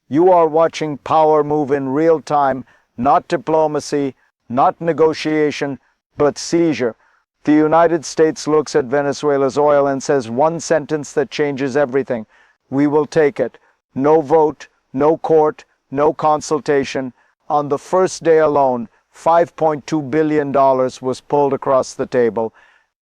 You are watching power move in real time, not diplomacy, not negotiation, but seizure. The United States looks at Venezuela's oil and says one sentence that changes everything. We will take it. No vote, no court, no consultation. On the first day alone, $5.2 billion was pulled across the table.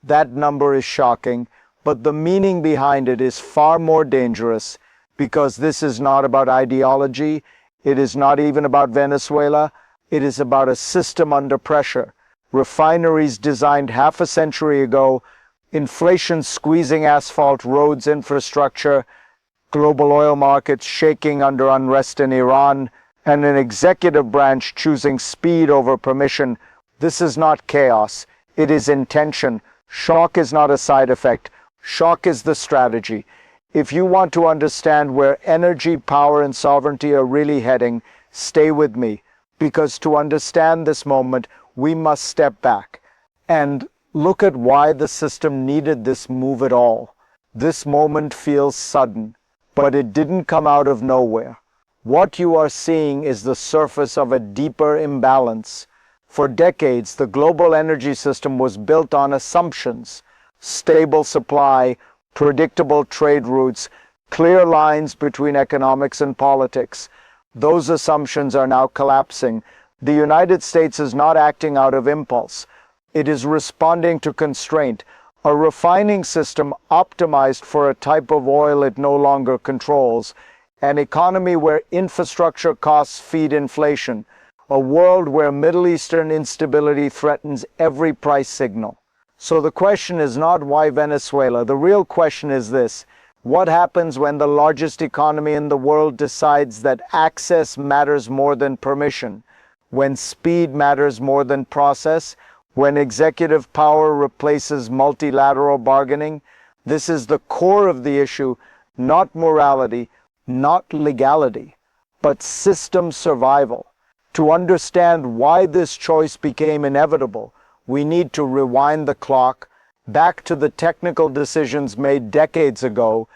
That number is shocking, but the meaning behind it is far more dangerous, because this is not about ideology. It is not even about Venezuela. It is about a system under pressure. Refineries designed half a century ago, inflation squeezing asphalt, roads, infrastructure, global oil markets shaking under unrest in Iran, and an executive branch choosing speed over permission. This is not chaos. It is intention. Shock is not a side effect. Shock is the strategy. If you want to understand where energy, power, and sovereignty are really heading, stay with me. Because to understand this moment, we must step back and look at why the system needed this move at all. This moment feels sudden, but it didn't come out of nowhere. What you are seeing is the surface of a deeper imbalance. For decades, the global energy system was built on assumptions: stable supply, predictable trade routes, clear lines between economics and politics. Those assumptions are now collapsing. The United States is not acting out of impulse. It is responding to constraint, a refining system optimized for a type of oil it no longer controls, an economy where infrastructure costs feed inflation, a world where Middle Eastern instability threatens every price signal. So the question is not why Venezuela. The real question is this: what happens when the largest economy in the world decides that access matters more than permission? When speed matters more than process? When executive power replaces multilateral bargaining? This is the core of the issue, not morality, not legality, but system survival. To understand why this choice became inevitable, we need to rewind the clock back to the technical decisions made decades ago,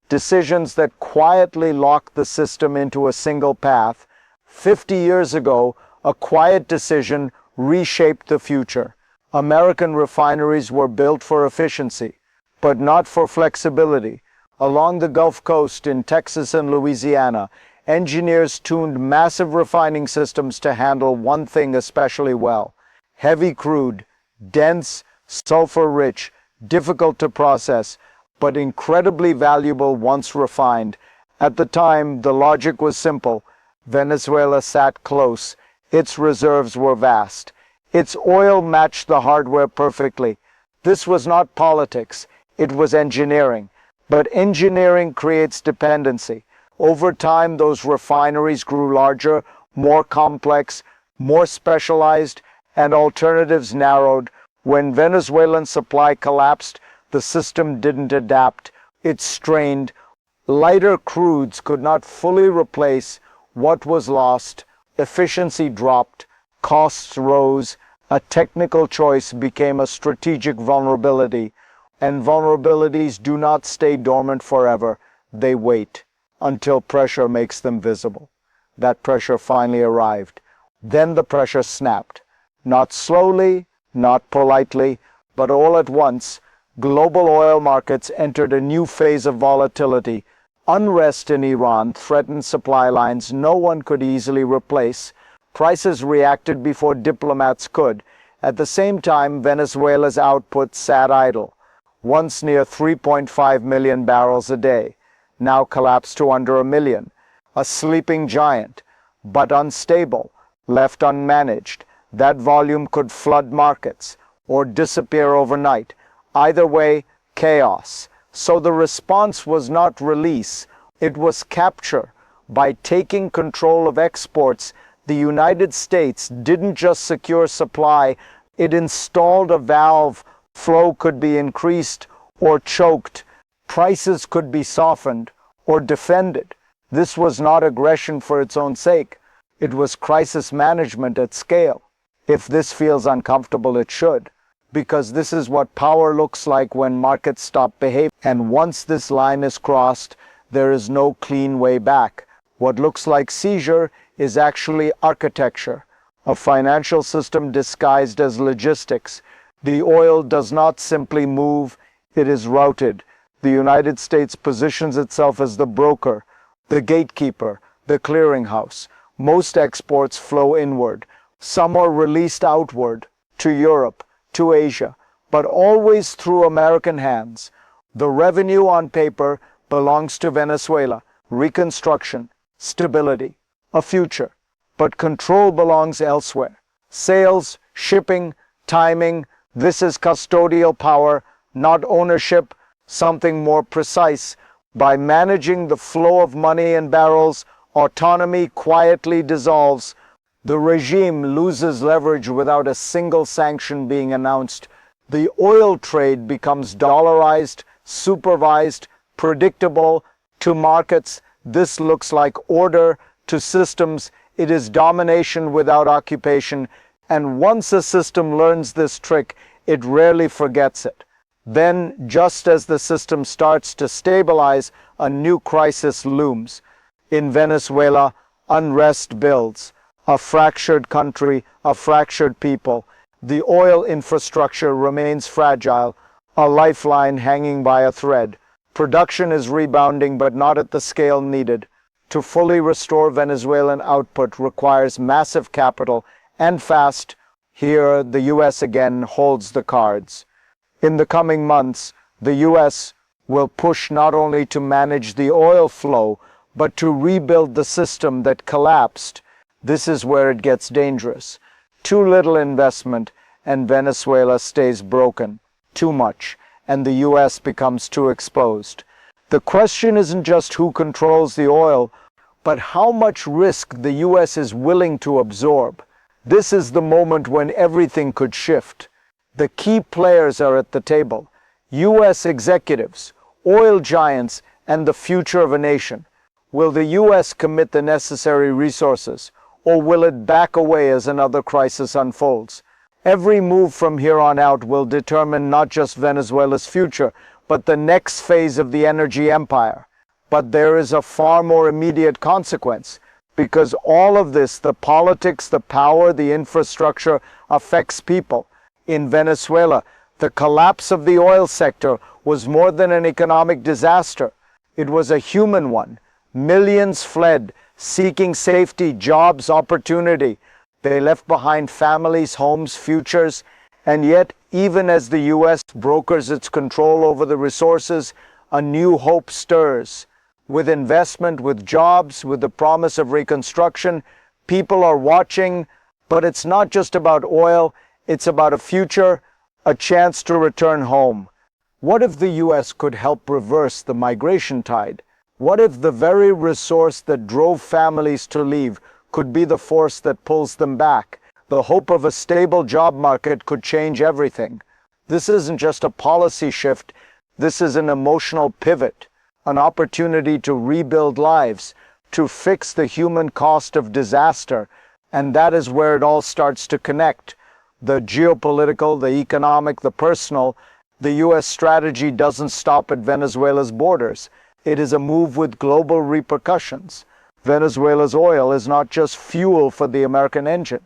decisions that quietly locked the system into a single path. 50 years ago, a quiet decision reshaped the future. American refineries were built for efficiency, but not for flexibility. Along the Gulf Coast in Texas and Louisiana, engineers tuned massive refining systems to handle one thing especially well: heavy crude, dense, sulfur-rich, difficult to process, but incredibly valuable once refined. At the time, the logic was simple. Venezuela sat close. Its reserves were vast. Its oil matched the hardware perfectly. This was not politics. It was engineering. But engineering creates dependency. Over time, those refineries grew larger, more complex, more specialized, and alternatives narrowed. When Venezuelan supply collapsed, the system didn't adapt. It strained. Lighter crudes could not fully replace what was lost. Efficiency dropped. Costs rose. A technical choice became a strategic vulnerability. And vulnerabilities do not stay dormant forever. They wait until pressure makes them visible. That pressure finally arrived. Then the pressure snapped. Not slowly, not politely, but all at once. Global oil markets entered a new phase of volatility. Unrest in Iran threatened supply lines no one could easily replace. Prices reacted before diplomats could. At the same time, Venezuela's output sat idle. Once near 3.5 million barrels a day, now collapsed to under a million. A sleeping giant, but unstable, left unmanaged. That volume could flood markets or disappear overnight. Either way, chaos. So the response was not release, it was capture. By taking control of exports, the United States didn't just secure supply, it installed a valve. Flow could be increased or choked. Prices could be softened or defended. This was not aggression for its own sake. It was crisis management at scale. If this feels uncomfortable, it should. Because this is what power looks like when markets stop behaving. And once this line is crossed, there is no clean way back. What looks like seizure is actually architecture, a financial system disguised as logistics. The oil does not simply move, it is routed. The United States positions itself as the broker, the gatekeeper, the clearinghouse. Most exports flow inward. Some are released outward, to Europe, to Asia, but always through American hands. The revenue on paper belongs to Venezuela, reconstruction, stability, a future, but control belongs elsewhere. Sales, shipping, timing, this is custodial power, not ownership, something more precise. By managing the flow of money in barrels, autonomy quietly dissolves. The regime loses leverage without a single sanction being announced. The oil trade becomes dollarized, supervised, predictable. To markets, this looks like order. To systems, it is domination without occupation. And once a system learns this trick, it rarely forgets it. Then, just as the system starts to stabilize, a new crisis looms. In Venezuela, unrest builds. A fractured country, a fractured people. The oil infrastructure remains fragile, a lifeline hanging by a thread. Production is rebounding, but not at the scale needed. To fully restore Venezuelan output requires massive capital, and fast. Here, the U.S. again holds the cards. In the coming months, the U.S. will push not only to manage the oil flow, but to rebuild the system that collapsed. This is where it gets dangerous. Too little investment, and Venezuela stays broken. Too much, and the U.S. becomes too exposed. The question isn't just who controls the oil, but how much risk the U.S. is willing to absorb. This is the moment when everything could shift. The key players are at the table. U.S. executives, oil giants, and the future of a nation. Will the U.S. commit the necessary resources, or will it back away as another crisis unfolds? Every move from here on out will determine not just Venezuela's future, but the next phase of the energy empire. But there is a far more immediate consequence, because all of this, the politics, the power, the infrastructure, affects people. In Venezuela, the collapse of the oil sector was more than an economic disaster. It was a human one. Millions fled, seeking safety, jobs, opportunity. They left behind families, homes, futures, and yet, even as the U.S. brokers its control over the resources, a new hope stirs. With investment, with jobs, with the promise of reconstruction, people are watching, but it's not just about oil, it's about a future, a chance to return home. What if the U.S. could help reverse the migration tide? What if the very resource that drove families to leave could be the force that pulls them back? The hope of a stable job market could change everything. This isn't just a policy shift, this is an emotional pivot, an opportunity to rebuild lives, to fix the human cost of disaster, and that is where it all starts to connect. The geopolitical, the economic, the personal. The U.S. strategy doesn't stop at Venezuela's borders. It is a move with global repercussions. Venezuela's oil is not just fuel for the American engine.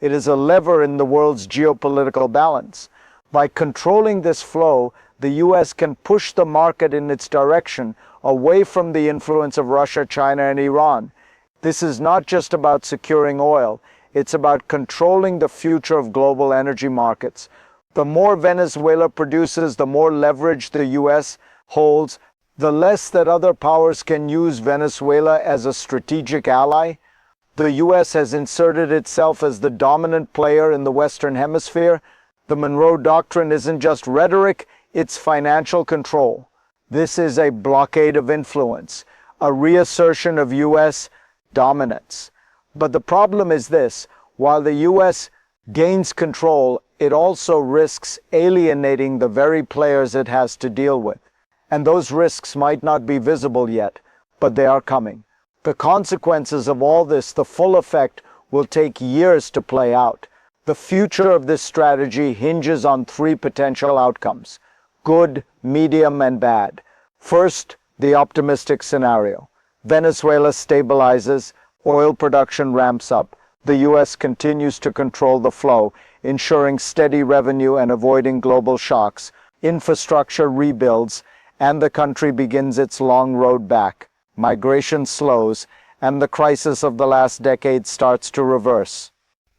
It is a lever in the world's geopolitical balance. By controlling this flow, the U.S. can push the market in its direction, away from the influence of Russia, China, and Iran. This is not just about securing oil. It's about controlling the future of global energy markets. The more Venezuela produces, the more leverage the U.S. holds, the less that other powers can use Venezuela as a strategic ally. The U.S. has inserted itself as the dominant player in the Western Hemisphere. The Monroe Doctrine isn't just rhetoric, it's financial control. This is a blockade of influence, a reassertion of U.S. dominance. But the problem is this: while the U.S. gains control, it also risks alienating the very players it has to deal with. And those risks might not be visible yet, but they are coming. The consequences of all this, the full effect, will take years to play out. The future of this strategy hinges on three potential outcomes: good, medium, and bad. First, the optimistic scenario. Venezuela stabilizes, oil production ramps up. The U.S. continues to control the flow, ensuring steady revenue and avoiding global shocks. Infrastructure rebuilds, and the country begins its long road back. Migration slows, and the crisis of the last decade starts to reverse.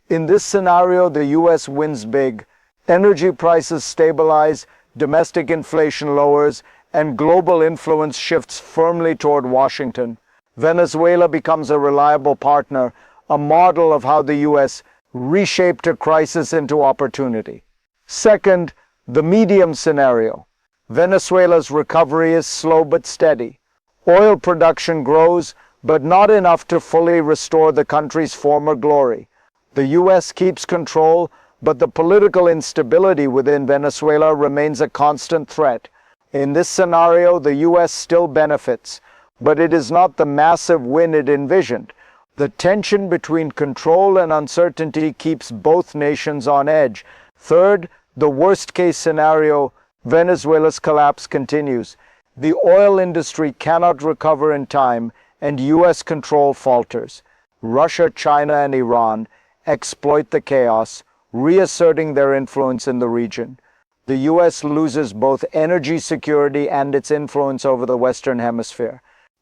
In this scenario, the U.S. wins big. Energy prices stabilize, domestic inflation lowers, and global influence shifts firmly toward Washington. Venezuela becomes a reliable partner, a model of how the U.S. reshaped a crisis into opportunity. Second, the medium scenario. Venezuela's recovery is slow but steady. Oil production grows, but not enough to fully restore the country's former glory. The U.S. keeps control, but the political instability within Venezuela remains a constant threat. In this scenario, the U.S. still benefits, but it is not the massive win it envisioned. The tension between control and uncertainty keeps both nations on edge. Third, the worst-case scenario, Venezuela's collapse continues. The oil industry cannot recover in time, and U.S. control falters. Russia, China, and Iran exploit the chaos, reasserting their influence in the region. The U.S. loses both energy security and its influence over the Western Hemisphere.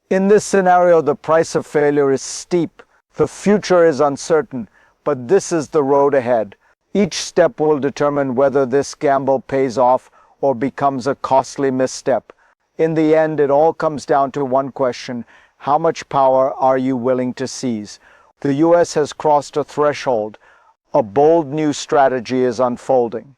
In this scenario, the price of failure is steep. The future is uncertain, but this is the road ahead. Each step will determine whether this gamble pays off or becomes a costly misstep. In the end, it all comes down to one question: how much power are you willing to seize? The U.S. has crossed a threshold. A bold new strategy is unfolding.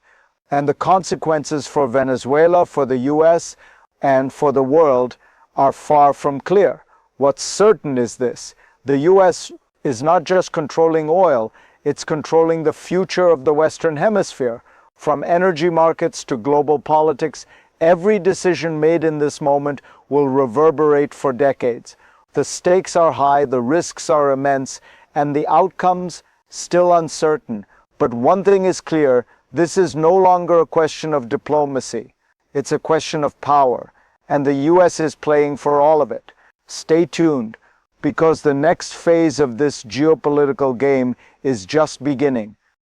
And the consequences for Venezuela, for the U.S., and for the world are far from clear. What's certain is this: the U.S. is not just controlling oil, it's controlling the future of the Western Hemisphere. From energy markets to global politics, every decision made in this moment will reverberate for decades. The stakes are high, the risks are immense, and the outcomes still uncertain. But one thing is clear: this is no longer a question of diplomacy. It's a question of power, and the U.S. is playing for all of it. Stay tuned, because the next phase of this geopolitical game is just beginning.